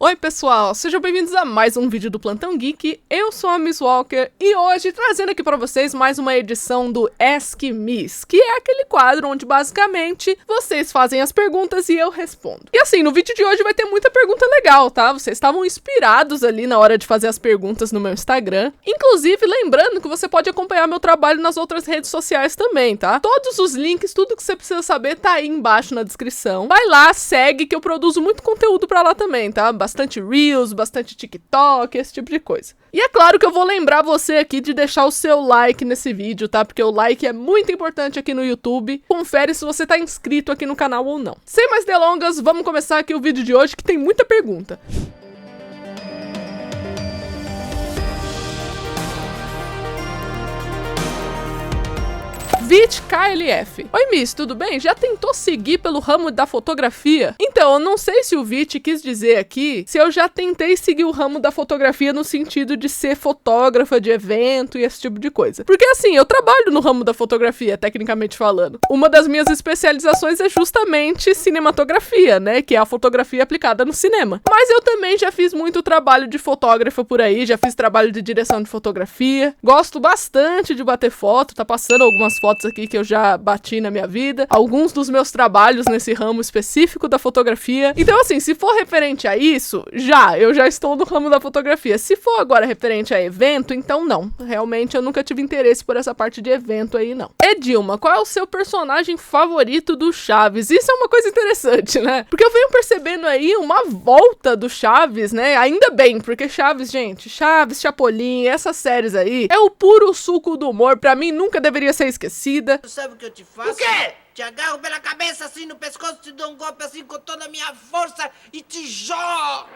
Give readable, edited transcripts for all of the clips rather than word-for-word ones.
Oi pessoal, sejam bem-vindos a mais um vídeo do Plantão Geek. Eu sou a Miss Walker e hoje trazendo aqui pra vocês mais uma edição do Ask Miss, que é aquele quadro onde basicamente vocês fazem as perguntas e eu respondo. E assim, no vídeo de hoje vai ter muita pergunta legal, tá? Vocês estavam inspirados ali na hora de fazer as perguntas no meu Instagram. Inclusive, lembrando que você pode acompanhar meu trabalho nas outras redes sociais também, tá? Todos os links, tudo que você precisa saber tá aí embaixo na descrição. Vai lá, segue que eu produzo muito conteúdo pra lá também, tá? Bastante Reels, bastante TikTok, esse tipo de coisa. E é claro que eu vou lembrar você aqui de deixar o seu like nesse vídeo, tá? Porque o like é muito importante aqui no YouTube. Confere se você tá inscrito aqui no canal ou não. Sem mais delongas, vamos começar aqui o vídeo de hoje que tem muita pergunta. Vit KLF. Oi Miss, tudo bem? Já tentou seguir pelo ramo da fotografia? Então, eu não sei se o Vit quis dizer aqui se eu já tentei seguir o ramo da fotografia no sentido de ser fotógrafa de evento e esse tipo de coisa. Porque assim, eu trabalho no ramo da fotografia, tecnicamente falando. Uma das minhas especializações é justamente cinematografia, né? Que é a fotografia aplicada no cinema. Mas eu também já fiz muito trabalho de fotógrafa por aí, já fiz trabalho de direção de fotografia. Gosto bastante de bater foto, tá passando algumas fotos aqui que eu já bati na minha vida, alguns dos meus trabalhos nesse ramo específico da fotografia. Então assim, se for referente a isso, eu já estou no ramo da fotografia. Se for agora referente a evento, então não. Realmente eu nunca tive interesse por essa parte de evento aí, não. Edilma, qual é o seu personagem favorito do Chaves? Isso é uma coisa interessante, né? Porque eu venho percebendo aí uma volta do Chaves, né? Ainda bem, porque Chaves, gente, Chaves, Chapolin, essas séries aí, é o puro suco do humor. Pra mim, nunca deveria ser esquecido. Tu sabe o que eu te faço? O quê? Te agarro pela cabeça assim no pescoço, te dou um golpe assim com toda a minha força e te jogo!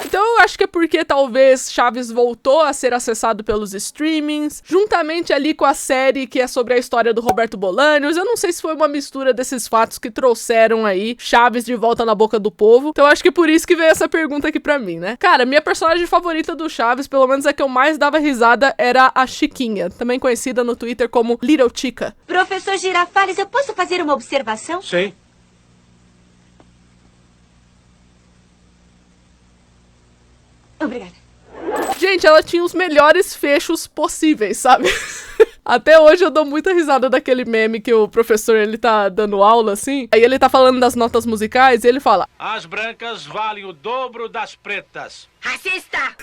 Então eu acho que é porque talvez Chaves voltou a ser acessado pelos streamings, juntamente ali com a série que é sobre a história do Roberto Bolanhos. Eu não sei se foi uma mistura desses fatos que trouxeram aí Chaves de volta na boca do povo. Então eu acho que por isso que veio essa pergunta aqui pra mim, né? Cara, minha personagem favorita do Chaves, pelo menos a que eu mais dava risada, era a Chiquinha, também conhecida no Twitter como Little Chica. Professor Girafales, eu posso fazer uma observação? Sim. Obrigada. Gente, ela tinha os melhores fechos possíveis, sabe? Até hoje eu dou muita risada daquele meme que o professor, ele tá dando aula, assim. Aí ele tá falando das notas musicais e ele fala: As brancas valem o dobro das pretas. Racista!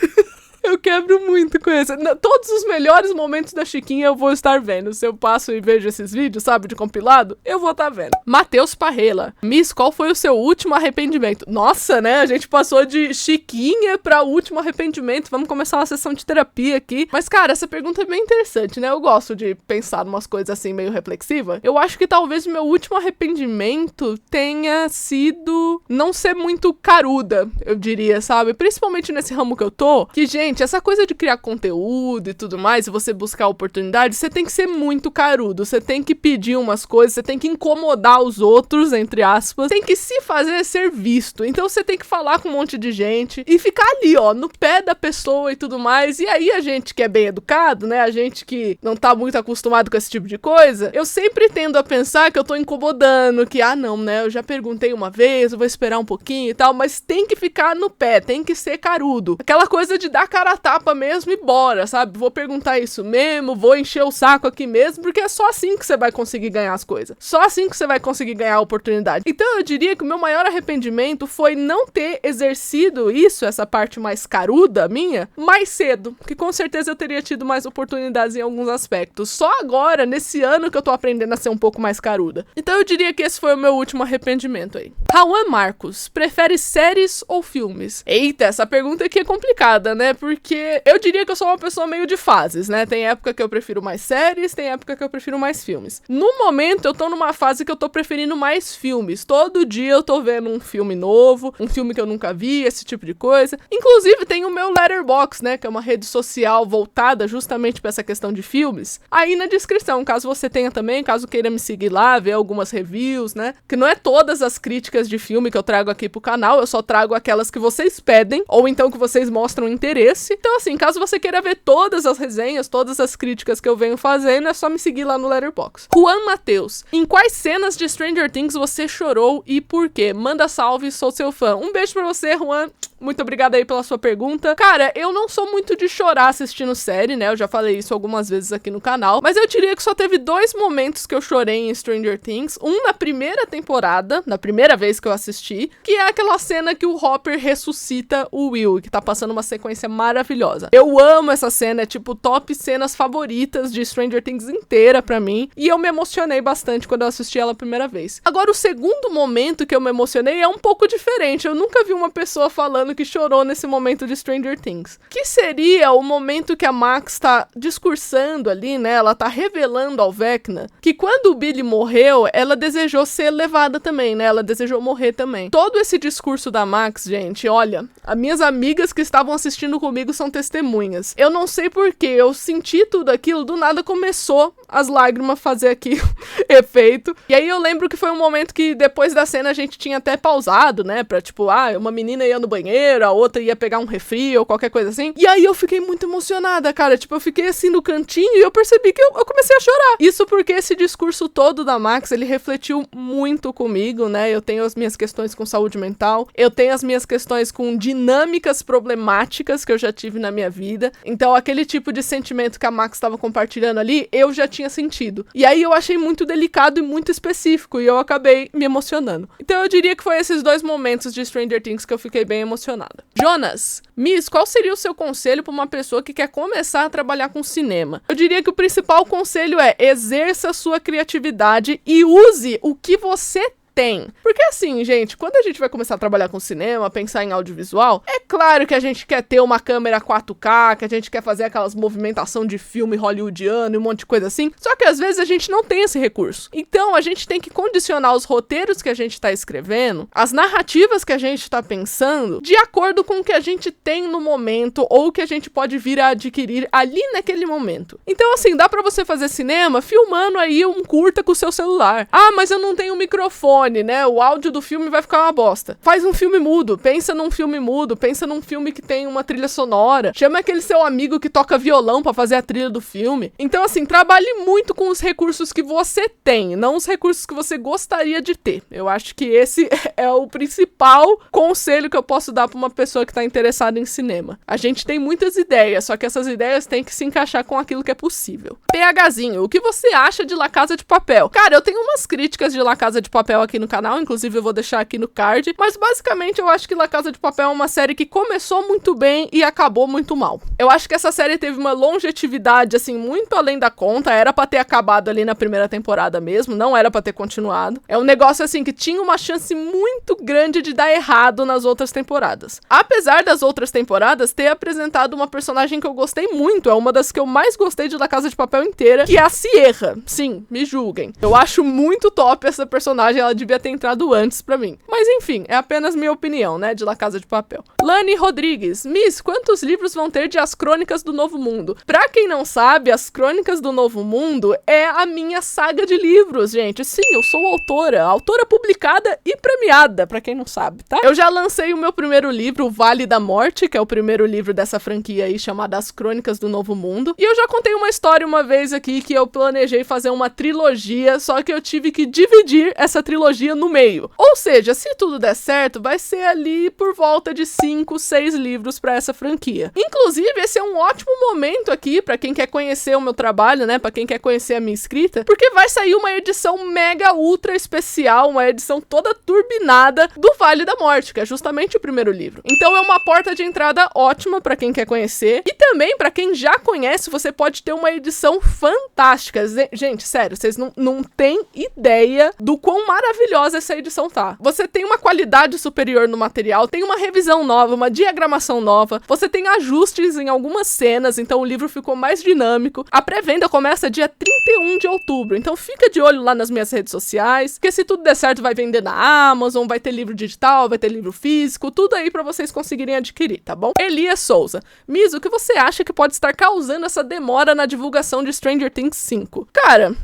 Eu quebro muito com isso. Todos os melhores momentos da Chiquinha eu vou estar vendo. Se eu passo e vejo esses vídeos, sabe, de compilado, eu vou estar vendo. Matheus Parrela. Miss, qual foi o seu último arrependimento? Nossa, né? A gente passou de Chiquinha pra último arrependimento. Vamos começar uma sessão de terapia aqui. Mas, cara, essa pergunta é bem interessante, né? Eu gosto de pensar umas coisas assim meio reflexiva. Eu acho que talvez o meu último arrependimento tenha sido não ser muito caruda, eu diria, sabe? Principalmente nesse ramo que eu tô. Que, gente, essa coisa de criar conteúdo e tudo mais, e você buscar oportunidade, você tem que ser muito carudo, você tem que pedir umas coisas, você tem que incomodar os outros, entre aspas, tem que se fazer ser visto, então você tem que falar com um monte de gente e ficar ali, ó, no pé da pessoa e tudo mais, e aí a gente que é bem educado, né, a gente que não tá muito acostumado com esse tipo de coisa, eu sempre tendo a pensar que eu tô incomodando, que, não, né, eu já perguntei uma vez, eu vou esperar um pouquinho e tal, mas tem que ficar no pé, tem que ser carudo, aquela coisa de dar cara a tapa mesmo e bora, sabe? Vou perguntar isso mesmo, vou encher o saco aqui mesmo, porque é só assim que você vai conseguir ganhar as coisas. Só assim que você vai conseguir ganhar a oportunidade. Então eu diria que o meu maior arrependimento foi não ter exercido isso, essa parte mais caruda minha, mais cedo, que com certeza eu teria tido mais oportunidades em alguns aspectos. Só agora, nesse ano, que eu tô aprendendo a ser um pouco mais caruda. Então eu diria que esse foi o meu último arrependimento aí. Rauan Marcos, prefere séries ou filmes? Eita, essa pergunta aqui é complicada, né? Porque eu diria que eu sou uma pessoa meio de fases, né? Tem época que eu prefiro mais séries, tem época que eu prefiro mais filmes. No momento, eu tô numa fase que eu tô preferindo mais filmes. Todo dia eu tô vendo um filme novo, um filme que eu nunca vi, esse tipo de coisa. Inclusive, tem o meu Letterboxd, né? Que é uma rede social voltada justamente pra essa questão de filmes. Aí na descrição, caso você tenha também, caso queira me seguir lá, ver algumas reviews, né? Que não é todas as críticas de filme que eu trago aqui pro canal, eu só trago aquelas que vocês pedem, ou então que vocês mostram interesse. esse. Então assim, caso você queira ver todas as resenhas, todas as críticas que eu venho fazendo, é só me seguir lá no Letterboxd. Juan Matheus, em quais cenas de Stranger Things você chorou e por quê? Manda salve, sou seu fã. Um beijo pra você, Juan. Muito obrigada aí pela sua pergunta. Cara, eu não sou muito de chorar assistindo série, né? Eu já falei isso algumas vezes aqui no canal. Mas eu diria que só teve 2 momentos que eu chorei em Stranger Things. Um na primeira temporada, na primeira vez que eu assisti, que é aquela cena que o Hopper ressuscita o Will, que tá passando uma sequência maravilhosa. Eu amo essa cena, é tipo top cenas favoritas de Stranger Things inteira pra mim. E eu me emocionei bastante quando eu assisti ela a primeira vez. Agora, o segundo momento que eu me emocionei é um pouco diferente. Eu nunca vi uma pessoa falando que chorou nesse momento de Stranger Things. Que seria o momento que a Max tá discursando ali, né? Ela tá revelando ao Vecna que quando o Billy morreu, ela desejou ser levada também, né? Ela desejou morrer também. Todo esse discurso da Max, gente, olha, as minhas amigas que estavam assistindo comigo são testemunhas. Eu não sei porquê, eu senti tudo aquilo, do nada começou as lágrimas fazer aqui efeito. E aí eu lembro que foi um momento que depois da cena a gente tinha até pausado, né? Pra tipo, uma menina ia no banheiro, a outra ia pegar um refri ou qualquer coisa assim. E aí eu fiquei muito emocionada, cara. Tipo, eu fiquei assim no cantinho e eu percebi que eu comecei a chorar. Isso porque esse discurso todo da Max, ele refletiu muito comigo, né? Eu tenho as minhas questões com saúde mental, eu tenho as minhas questões com dinâmicas problemáticas que eu já tive na minha vida. Então, aquele tipo de sentimento que a Max estava compartilhando ali, eu já tinha sentido. E aí eu achei muito delicado e muito específico e eu acabei me emocionando. Então, eu diria que foi esses 2 momentos de Stranger Things que eu fiquei bem emocionada. Jonas, Miss, qual seria o seu conselho para uma pessoa que quer começar a trabalhar com cinema? Eu diria que o principal conselho é: exerça a sua criatividade e use o que você tem. Porque assim, gente, quando a gente vai começar a trabalhar com cinema, pensar em audiovisual, é claro que a gente quer ter uma câmera 4K, que a gente quer fazer aquelas movimentação de filme hollywoodiano e um monte de coisa assim, só que às vezes a gente não tem esse recurso. Então a gente tem que condicionar os roteiros que a gente tá escrevendo, as narrativas que a gente tá pensando, de acordo com o que a gente tem no momento ou que a gente pode vir a adquirir ali naquele momento. Então assim, dá pra você fazer cinema filmando aí um curta com o seu celular. Mas eu não tenho microfone, né? O áudio do filme vai ficar uma bosta. Faz um filme mudo, pensa num filme mudo, pensa num filme que tem uma trilha sonora, chama aquele seu amigo que toca violão pra fazer a trilha do filme. Então assim, trabalhe muito com os recursos que você tem, não os recursos que você gostaria de ter. Eu acho que esse é o principal conselho que eu posso dar pra uma pessoa que tá interessada em cinema. A gente tem muitas ideias, só que essas ideias têm que se encaixar com aquilo que é possível. PHzinho, o que você acha de La Casa de Papel? Cara, eu tenho umas críticas de La Casa de Papel aqui no canal, inclusive eu vou deixar aqui no card, mas basicamente eu acho que La Casa de Papel é uma série que começou muito bem e acabou muito mal. Eu acho que essa série teve uma longevidade, assim, muito além da conta, era pra ter acabado ali na primeira temporada mesmo, não era pra ter continuado. É um negócio, assim, que tinha uma chance muito grande de dar errado nas outras temporadas. Apesar das outras temporadas ter apresentado uma personagem que eu gostei muito, é uma das que eu mais gostei de La Casa de Papel inteira, que é a Sierra. Sim, me julguem. Eu acho muito top essa personagem, ela devia ter entrado antes pra mim. Mas enfim, é apenas minha opinião, né, de La Casa de Papel. Lani Rodrigues, Miss, quantos livros vão ter de As Crônicas do Novo Mundo? Pra quem não sabe, As Crônicas do Novo Mundo é a minha saga de livros, gente. Sim, eu sou autora publicada e premiada, pra quem não sabe, tá? Eu já lancei o meu primeiro livro, O Vale da Morte, que é o primeiro livro dessa franquia aí, chamada As Crônicas do Novo Mundo. E eu já contei uma história uma vez aqui, que eu planejei fazer uma trilogia, só que eu tive que dividir essa trilogia no meio. Ou seja, se tudo der certo, vai ser ali por volta de 5, 6 livros pra essa franquia. Inclusive, esse é um ótimo momento aqui pra quem quer conhecer o meu trabalho, né? Pra quem quer conhecer a minha escrita, porque vai sair uma edição mega ultra especial, uma edição toda turbinada do Vale da Morte, que é justamente o primeiro livro. Então é uma porta de entrada ótima pra quem quer conhecer, e também pra quem já conhece, você pode ter uma edição fantástica. Gente, sério, vocês não têm ideia do quão maravilhosa essa edição tá. Você tem uma qualidade superior no material, tem uma revisão nova, uma diagramação nova, você tem ajustes em algumas cenas, então o livro ficou mais dinâmico. A pré-venda começa dia 31 de outubro, então fica de olho lá nas minhas redes sociais, porque se tudo der certo vai vender na Amazon, vai ter livro digital, vai ter livro físico, tudo aí pra vocês conseguirem adquirir, tá bom? Elias Souza, Miss, o que você acha que pode estar causando essa demora na divulgação de Stranger Things 5? Cara...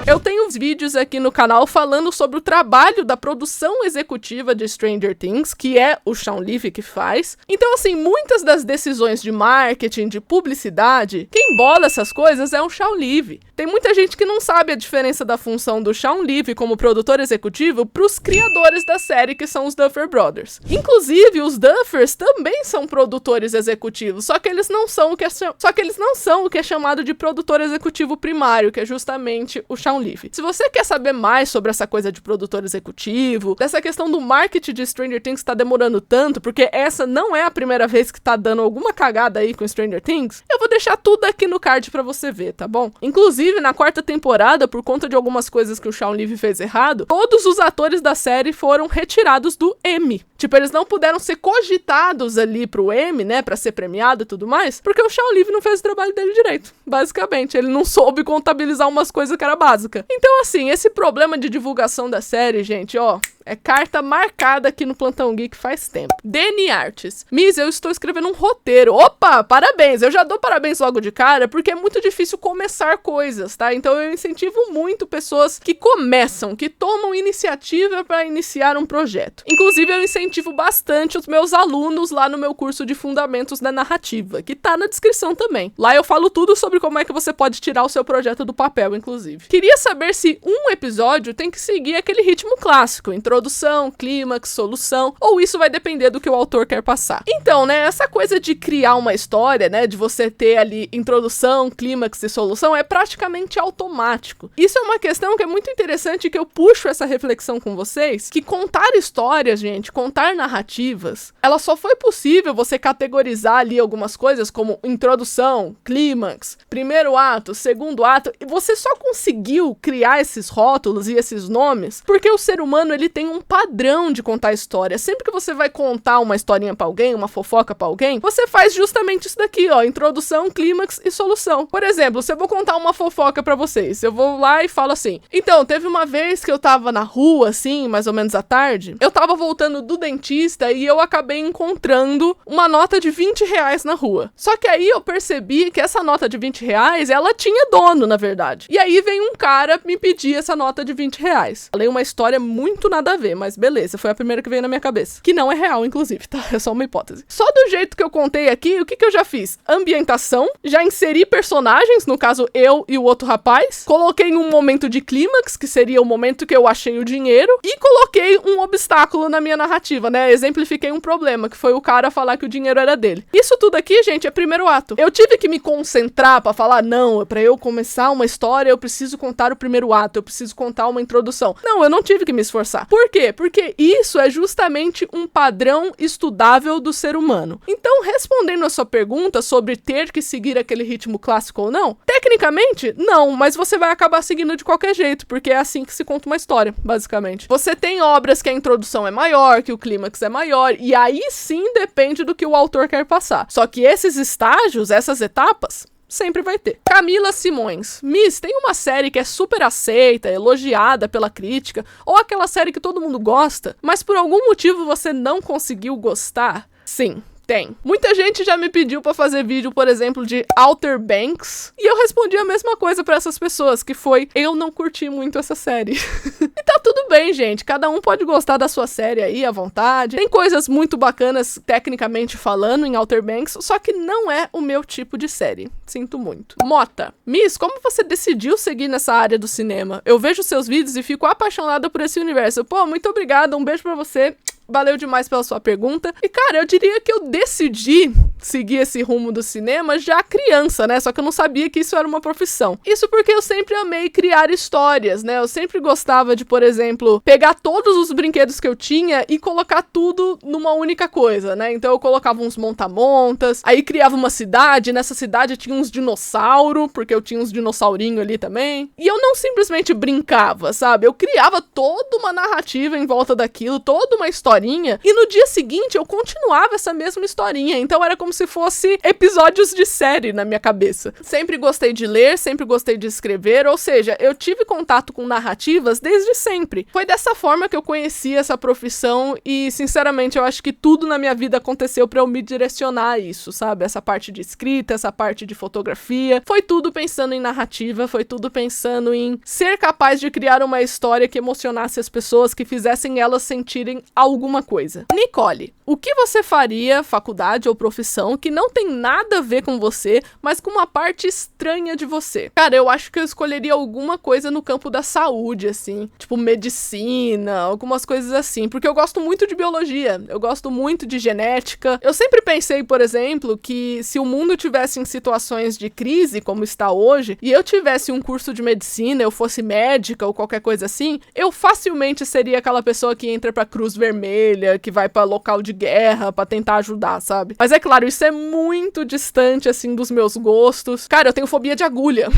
Eu tenho vídeos aqui no canal falando sobre o trabalho da produção executiva de Stranger Things, que é o Shawn Levy que faz. Então, assim, muitas das decisões de marketing, de publicidade, quem bola essas coisas é o Shawn Levy. Tem muita gente que não sabe a diferença da função do Shawn Levy como produtor executivo pros criadores da série, que são os Duffer Brothers. Inclusive, os Duffers também são produtores executivos, só que eles não são o que é chamado de produtor executivo primário, que é justamente o Shawn Levy. Se você quer saber mais sobre essa coisa de produtor executivo, dessa questão do marketing de Stranger Things tá demorando tanto, porque essa não é a primeira vez que tá dando alguma cagada aí com Stranger Things, eu vou deixar tudo aqui no card pra você ver, tá bom? Inclusive, na 4ª temporada, por conta de algumas coisas que o Shawn Levy fez errado, todos os atores da série foram retirados do Emmy. Tipo, eles não puderam ser cogitados ali pro Emmy, né, pra ser premiado e tudo mais, porque o Shawn Levy não fez o trabalho dele direito, basicamente. Ele não soube contabilizar umas coisas que era básica. Então, assim, esse problema de divulgação da série, gente, ó, é carta marcada aqui no Plantão Geek faz tempo. Dani Artes. Miss, eu estou escrevendo um roteiro. Opa, parabéns! Eu já dou parabéns logo de cara, porque é muito difícil começar coisas, tá? Então eu incentivo muito pessoas que começam, que tomam iniciativa para iniciar um projeto. Inclusive, eu incentivo bastante os meus alunos lá no meu curso de Fundamentos da Narrativa, que tá na descrição também. Lá eu falo tudo sobre como é que você pode tirar o seu projeto do papel, inclusive. Queria saber se um episódio tem que seguir aquele ritmo clássico, introdução, clímax, solução, ou isso vai depender do que o autor quer passar. Então, né, essa coisa de criar uma história, né, de você ter ali introdução, clímax e solução é praticamente automático. Isso é uma questão que é muito interessante, que eu puxo essa reflexão com vocês, que contar histórias, gente, contar narrativas, ela só foi possível você categorizar ali algumas coisas como introdução, clímax, primeiro ato, segundo ato, e você só conseguiu criar esses rótulos e esses nomes porque o ser humano, ele tem um padrão de contar história. Sempre que você vai contar uma historinha pra alguém, uma fofoca pra alguém, você faz justamente isso daqui, ó, introdução, clímax e solução. Por exemplo, se eu vou contar uma fofoca pra vocês, eu vou lá e falo assim, então, teve uma vez que eu tava na rua, assim, mais ou menos à tarde, eu tava voltando do dentista e eu acabei encontrando uma nota de R$20 na rua. Só que aí eu percebi que essa nota de R$20, ela tinha dono, na verdade. E aí vem um cara me pedir essa nota de R$20. Falei uma história muito nada a ver, mas beleza, foi a primeira que veio na minha cabeça. Que não é real, inclusive, tá? É só uma hipótese. Só do jeito que eu contei aqui, o que eu já fiz? Ambientação, já inseri personagens, no caso eu e o outro rapaz, coloquei um momento de clímax, que seria o momento que eu achei o dinheiro, e coloquei um obstáculo na minha narrativa, né? Exemplifiquei um problema, que foi o cara falar que o dinheiro era dele. Isso tudo aqui, gente, é primeiro ato. Eu tive que me concentrar pra falar, não, pra eu começar uma história, eu preciso contar o primeiro ato, eu preciso contar uma introdução. Não, eu não tive que me esforçar. Por quê? Porque isso é justamente um padrão estudável do ser humano. Então, respondendo a sua pergunta sobre ter que seguir aquele ritmo clássico ou não, tecnicamente, não, mas você vai acabar seguindo de qualquer jeito, porque é assim que se conta uma história, basicamente. Você tem obras que a introdução é maior, que o clímax é maior, e aí sim depende do que o autor quer passar. Só que esses estágios, essas etapas, sempre vai ter. Camila Simões. Miss, tem uma série que é super aceita, elogiada pela crítica, ou aquela série que todo mundo gosta, mas por algum motivo você não conseguiu gostar? Sim. Tem. Muita gente já me pediu pra fazer vídeo, por exemplo, de Outer Banks, e eu respondi a mesma coisa pra essas pessoas, que foi, eu não curti muito essa série. E tá tudo bem, gente, cada um pode gostar da sua série aí, à vontade. Tem coisas muito bacanas, tecnicamente falando, em Outer Banks, só que não é o meu tipo de série. Sinto muito. Mota. Miss, como você decidiu seguir nessa área do cinema? Eu vejo seus vídeos e fico apaixonada por esse universo. Pô, muito obrigada, um beijo pra você. Valeu demais pela sua pergunta. E, cara, eu diria que eu decidi seguir esse rumo do cinema já criança, né? Só que eu não sabia que isso era uma profissão. Isso porque eu sempre amei criar histórias, né? Eu sempre gostava de, por exemplo, pegar todos os brinquedos que eu tinha e colocar tudo numa única coisa, né? Então eu colocava uns monta-montas, aí criava uma cidade, nessa cidade tinha uns dinossauros, porque eu tinha uns dinossaurinhos ali também. E eu não simplesmente brincava, sabe? Eu criava toda uma narrativa em volta daquilo, toda uma história. historinha, e no dia seguinte eu continuava essa mesma historinha, então era como se fosse episódios de série na minha cabeça. Sempre gostei de ler, sempre gostei de escrever, ou seja, eu tive contato com narrativas desde sempre. Foi dessa forma que eu conheci essa profissão e, sinceramente, eu acho que tudo na minha vida aconteceu pra eu me direcionar a isso, sabe? Essa parte de escrita, essa parte de fotografia, foi tudo pensando em narrativa, foi tudo pensando em ser capaz de criar uma história que emocionasse as pessoas, que fizessem elas sentirem alguma coisa. Nicole, o que você faria, faculdade ou profissão, que não tem nada a ver com você, mas com uma parte estranha de você? Cara, eu acho que eu escolheria alguma coisa no campo da saúde, assim, tipo medicina, algumas coisas assim, porque eu gosto muito de biologia, eu gosto muito de genética. Eu sempre pensei, por exemplo, que se o mundo tivesse em situações de crise, como está hoje, e eu tivesse um curso de medicina, eu fosse médica ou qualquer coisa assim, eu facilmente seria aquela pessoa que entra pra Cruz Vermelha, que vai pra local de guerra pra tentar ajudar, sabe? Mas é claro, isso é muito distante, assim, dos meus gostos. Cara, eu tenho fobia de agulha,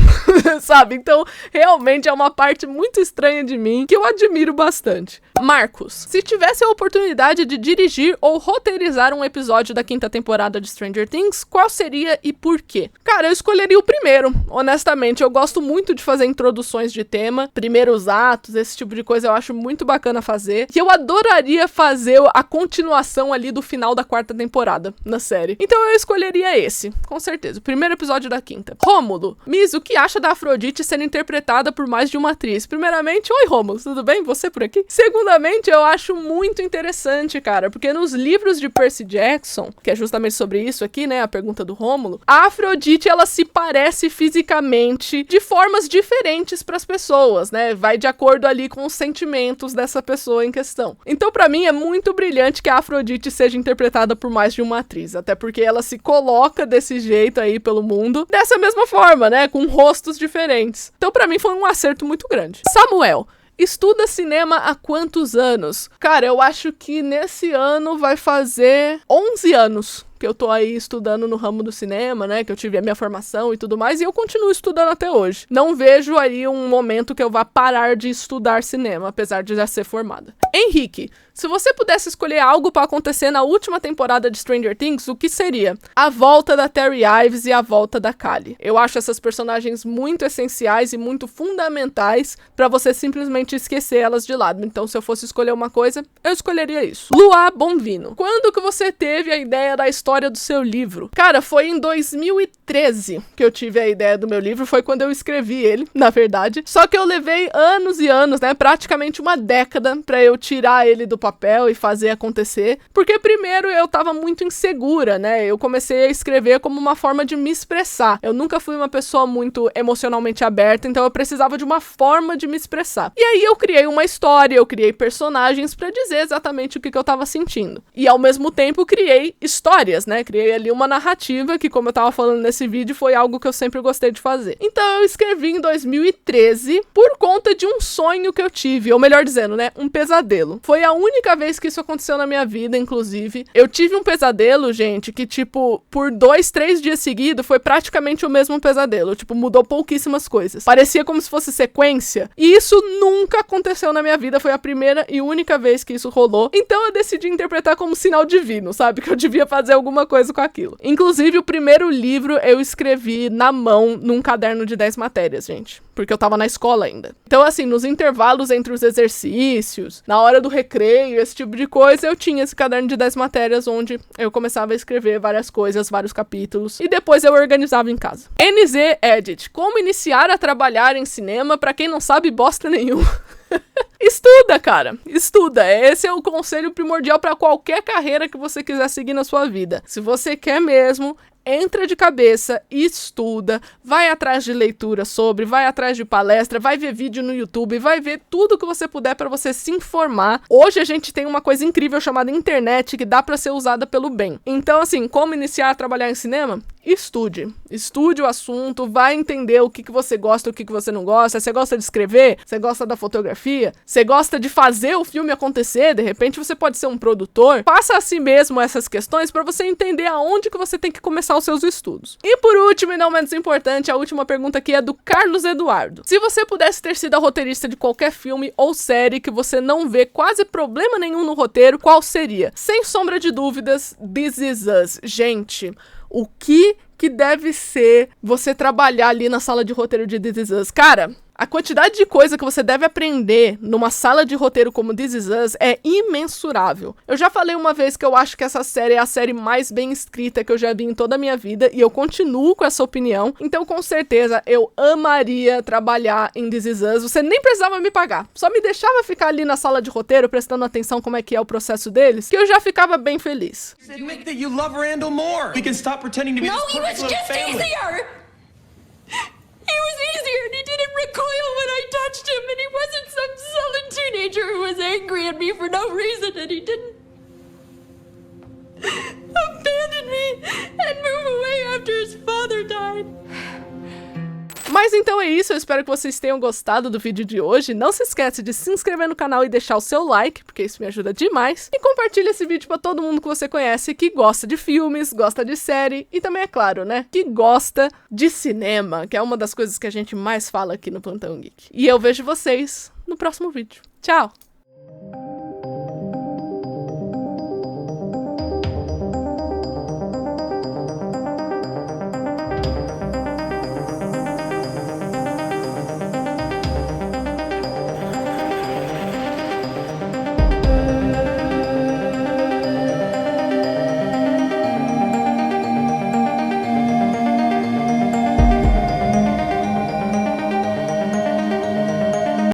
sabe? Então, realmente é uma parte muito estranha de mim que eu admiro bastante. Marcos, se tivesse a oportunidade de dirigir ou roteirizar um episódio da 5ª temporada de Stranger Things, qual seria e por quê? Cara, eu escolheria o primeiro, honestamente. Eu gosto muito de fazer introduções de tema, primeiros atos, esse tipo de coisa eu acho muito bacana fazer. E eu adoraria fazer a continuação ali do final da 4ª temporada na série. Então eu escolheria esse, com certeza. O primeiro episódio da 5ª. Rômulo, Miss, o que acha da Afrodite sendo interpretada por mais de uma atriz? Primeiramente, oi Rômulo, tudo bem? Você por aqui? Segundamente, eu acho muito interessante, cara, porque nos livros de Percy Jackson, que é justamente sobre isso aqui, né, a pergunta do Rômulo, a Afrodite, ela se parece fisicamente de formas diferentes para as pessoas, né? Vai de acordo ali com os sentimentos dessa pessoa em questão. Então, pra mim, é muito brilhante que a Afrodite seja interpretada por mais de uma atriz, até porque ela se coloca desse jeito aí pelo mundo, dessa mesma forma, né, com rostos diferentes. Então, pra mim, foi um acerto muito grande. Samuel, estuda cinema há quantos anos? Cara, eu acho que nesse ano vai fazer 11 anos que eu tô aí estudando no ramo do cinema, né, que eu tive a minha formação e tudo mais, e eu continuo estudando até hoje. Não vejo aí um momento que eu vá parar de estudar cinema, apesar de já ser formada. Henrique, se você pudesse escolher algo pra acontecer na última temporada de Stranger Things, o que seria? A volta da Terry Ives e a volta da Callie. Eu acho essas personagens muito essenciais e muito fundamentais pra você simplesmente esquecer elas de lado. Então, se eu fosse escolher uma coisa, eu escolheria isso. Luá Bonvino, quando que você teve a ideia da história do seu livro? Cara, foi em 2013 que eu tive a ideia do meu livro, foi quando eu escrevi ele, na verdade. Só que eu levei anos e anos, né, praticamente uma década pra eu tirar ele do papel e fazer acontecer, porque primeiro eu tava muito insegura, né, eu comecei a escrever como uma forma de me expressar. Eu nunca fui uma pessoa muito emocionalmente aberta, então eu precisava de uma forma de me expressar. E aí eu criei uma história, eu criei personagens pra dizer exatamente o que eu tava sentindo. E ao mesmo tempo criei histórias, né, criei ali uma narrativa que, como eu tava falando nesse vídeo, foi algo que eu sempre gostei de fazer. Então eu escrevi em 2013 por conta de um sonho que eu tive, ou melhor dizendo, né, um pesadelo. Foi a única vez que isso aconteceu na minha vida, inclusive. Eu tive um pesadelo, gente, que tipo, por 2, 3 dias seguidos, foi praticamente o mesmo pesadelo. Tipo, mudou pouquíssimas coisas. Parecia como se fosse sequência. E isso nunca aconteceu na minha vida. Foi a primeira e única vez que isso rolou. Então eu decidi interpretar como sinal divino, sabe? Que eu devia fazer alguma coisa com aquilo. Inclusive, o primeiro livro eu escrevi na mão num caderno de 10 matérias, gente. Porque eu tava na escola ainda. Então, assim, nos intervalos entre os exercícios, na hora do recreio, esse tipo de coisa, eu tinha esse caderno de 10 matérias onde eu começava a escrever várias coisas, vários capítulos, e depois eu organizava em casa. NZ Edit, como iniciar a trabalhar em cinema pra quem não sabe bosta nenhuma. Estuda, cara, estuda. Esse é o conselho primordial pra qualquer carreira que você quiser seguir na sua vida. Se você quer mesmo, entra de cabeça, estuda, vai atrás de leitura sobre, vai atrás de palestra, vai ver vídeo no YouTube, vai ver tudo que você puder para você se informar. Hoje a gente tem uma coisa incrível chamada internet que dá para ser usada pelo bem. Então, assim, como iniciar a trabalhar em cinema? estude. Estude o assunto, vai entender o que você gosta, o que você não gosta. Você gosta de escrever? Você gosta da fotografia? Você gosta de fazer o filme acontecer? De repente você pode ser um produtor. Faça a si mesmo essas questões para você entender aonde que você tem que começar os seus estudos. E por último, e não menos importante, a última pergunta aqui é do Carlos Eduardo. Se você pudesse ter sido a roteirista de qualquer filme ou série que você não vê quase problema nenhum no roteiro, qual seria? Sem sombra de dúvidas, This Is Us. Gente, o que deve ser você trabalhar ali na sala de roteiro de This Is Us? Cara, a quantidade de coisa que você deve aprender numa sala de roteiro como This Is Us é imensurável. Eu já falei uma vez que eu acho que essa série é a série mais bem escrita que eu já vi em toda a minha vida, e eu continuo com essa opinião. Então, com certeza, eu amaria trabalhar em This Is Us. Você nem precisava me pagar, só me deixava ficar ali na sala de roteiro, prestando atenção como é que é o processo deles, que eu já ficava bem feliz. Admit that you love Randall more. We can stop pretending to be this perfect little family. He was easier and he didn't recoil when I touched him, and he wasn't some sullen teenager who was angry at me for no reason, and he didn't abandon me and move away after his father died. Mas então é isso, eu espero que vocês tenham gostado do vídeo de hoje. Não se esquece de se inscrever no canal e deixar o seu like, porque isso me ajuda demais. E compartilha esse vídeo pra todo mundo que você conhece que gosta de filmes, gosta de série e também, é claro, né, que gosta de cinema, que é uma das coisas que a gente mais fala aqui no Plantão Geek. E eu vejo vocês no próximo vídeo. Tchau!